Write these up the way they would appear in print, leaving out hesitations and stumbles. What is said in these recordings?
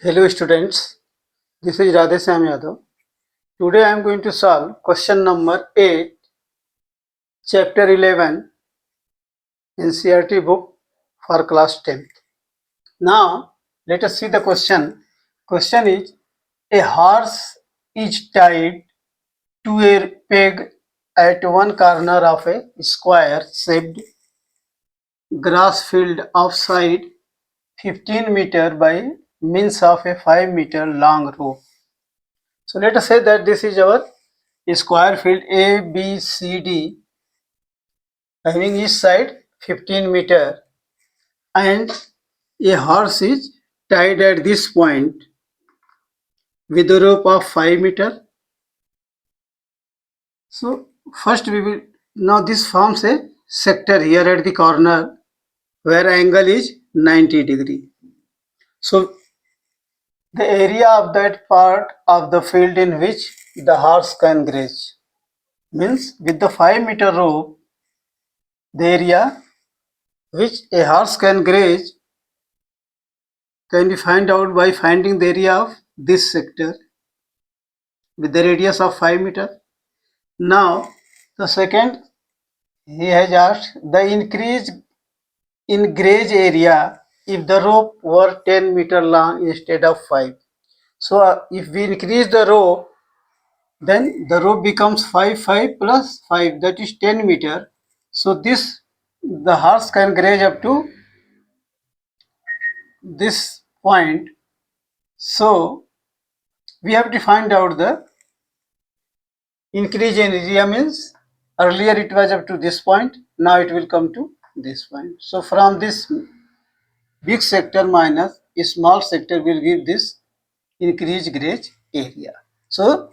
Hello students, this is Radheshyam Yadav. Today I am going to solve question number 8, chapter 11, NCERT book for class 10th. Now let us see the question. Question is, a horse is tied to a peg at one corner of a square shaped grass field of side 15 meter by means of a 5-meter long rope. So let us say that this is our square field A, B, C, D having each side 15 meter, and a horse is tied at this point with a rope of 5 meter. So first we will, now this forms a sector here at the corner where angle is 90 degree. So the area of that part of the field in which the horse can graze means with the 5-meter rope, the area which a horse can graze can be found out by finding the area of this sector with the radius of 5 meter. Now the second, he has asked the increase in graze area if the rope were 10 meter long instead of 5. So if we increase the rope, then the rope becomes 5 plus 5, that is 10 meter. So this, the horse can graze up to this point. So we have to find out the increase in area means earlier it was up to this point, now it will come to this point. So from this big sector minus a small sector will give this increased graze area. So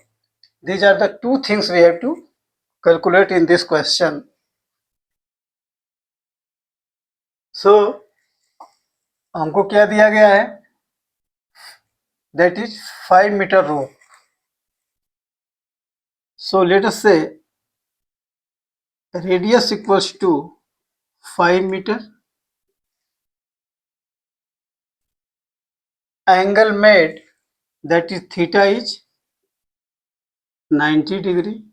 these are the two things we have to calculate in this question. So हमको क्या दिया गया है, that is 5-meter rope. So let us say radius equals to 5 meter, angle made, that is theta, is 90 degree.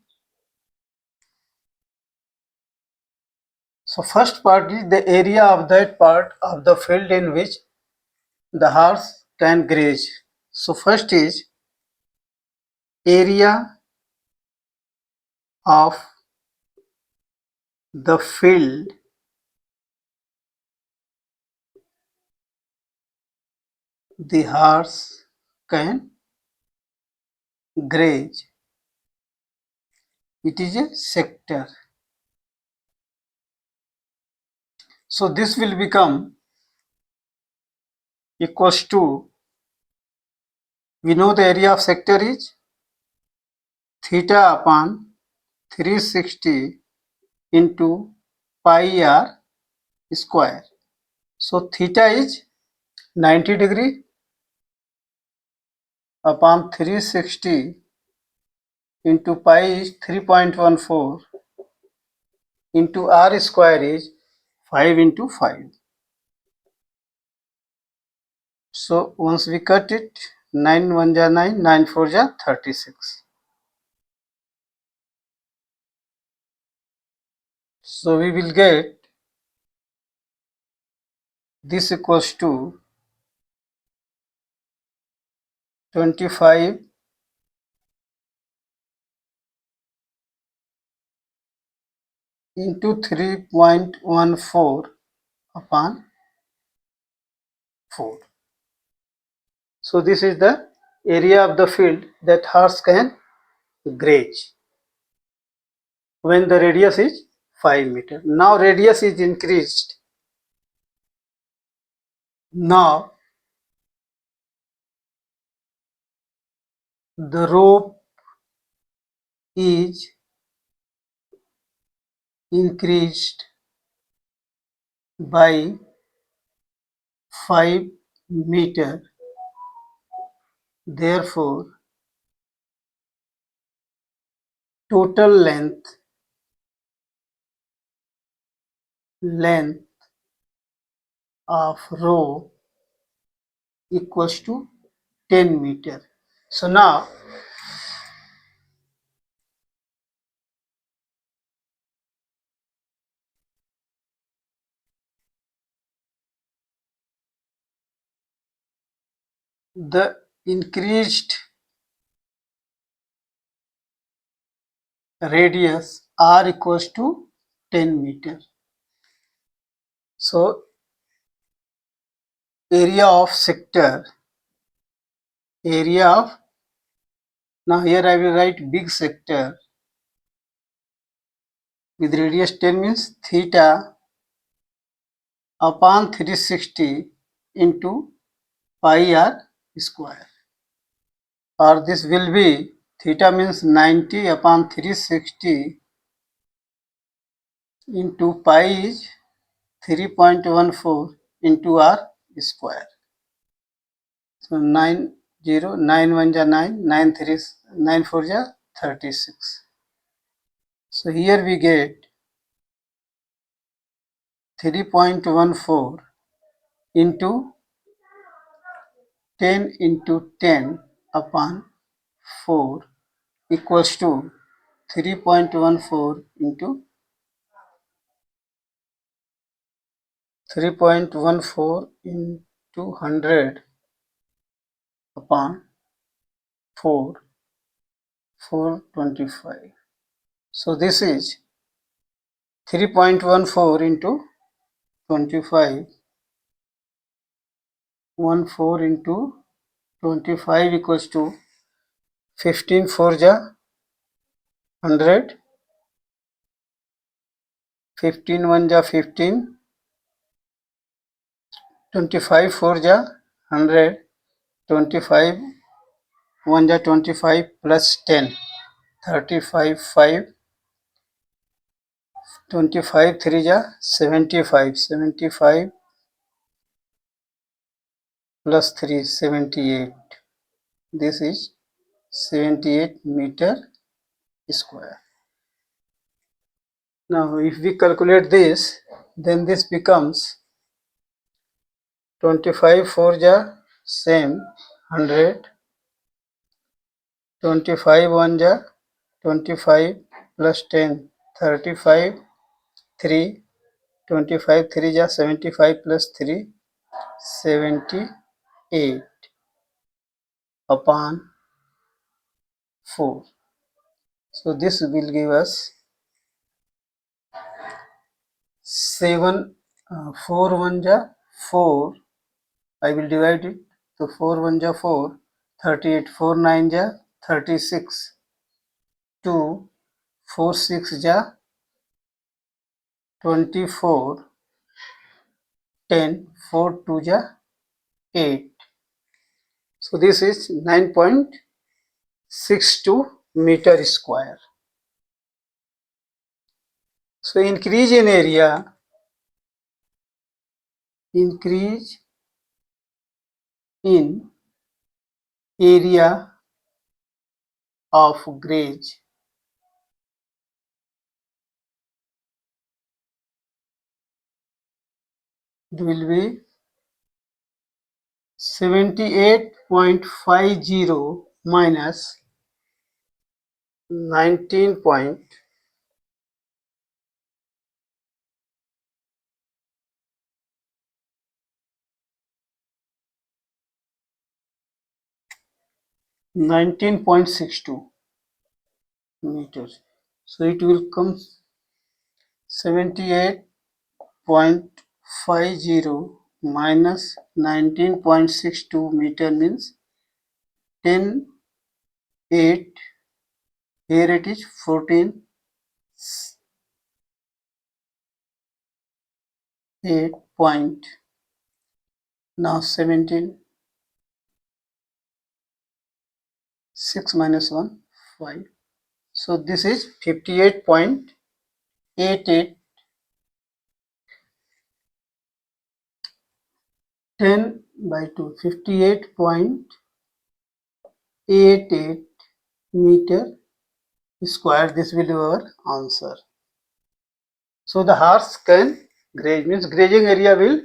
So first part is the area of that part of the field in which the horse can graze. So first is area of the field the horse can graze. It is a sector. So this will become equals to, we know the area of sector is theta upon 360 into pi r square. So theta is 90 degree upon 360 into pi is 3.14 into r square is 5 into 5. So once we cut it, 9 1 ja 9, 9 4 ja 36. So we will get this equals to 25 into 3.14 upon 4. So this is the area of the field that horse can graze when the radius is 5 meter. Now radius is increased. Now the rope is increased by 5 meter. Therefore, total length of rope equals to 10 meter. So now the increased radius r equals to 10 meter. So area of sector, area of, now here I will write big sector with radius 10 means theta upon 360 into pi r square, or this will be theta means 90 upon 360 into pi is 3.14 into r square. So 9 1 ja 9, 9 3 9 4 ja 36. So here we get 3.14 into 10 into 10 upon 4 equals to 3.14 into 3.14 into 100 upon 4, 425. So this is 3.14 into 25, 14 into 25 equals to 15 4 ja 100, 15 1 ja 15, 25 4 ja 100, 25 1 ja 25 plus 10, 35 5, 25 3 ja 75, 75 plus 3 78. This is 78 meter square. Now if we calculate this, then this becomes 25 4 ja same 100, 25 1 ja 25 plus 10 35 3, 25 3 ja 75 plus 3 78 upon 4. So this will give us 7, 4 1 ja 4. I will divide it. So 4 1 ja 4, 38, 4 9 ja 36, 2, 4 6 ja 24, 10, 4 2 ja 8. So this is 9.62 meter square. So increase in area, increase in area of gauge will be 78.50 minus 19. 19.62 meters. So it will come 78.50 minus 19.62 meter means 10 8. Here it is 14 8 point, now 17, 6 minus 1 5. So this is 58.88, 10 by 2, 58.88 meter square. This will be our answer. So the horse can graze, means grazing area will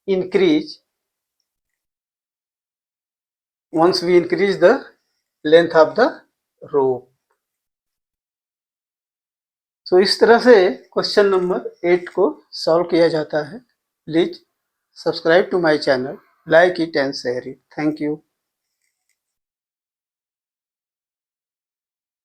increase once we increase the length of the rope. So इस तरह से question number 8 को solve किया जाता है. Please subscribe to my channel, like it and share it. Thank you.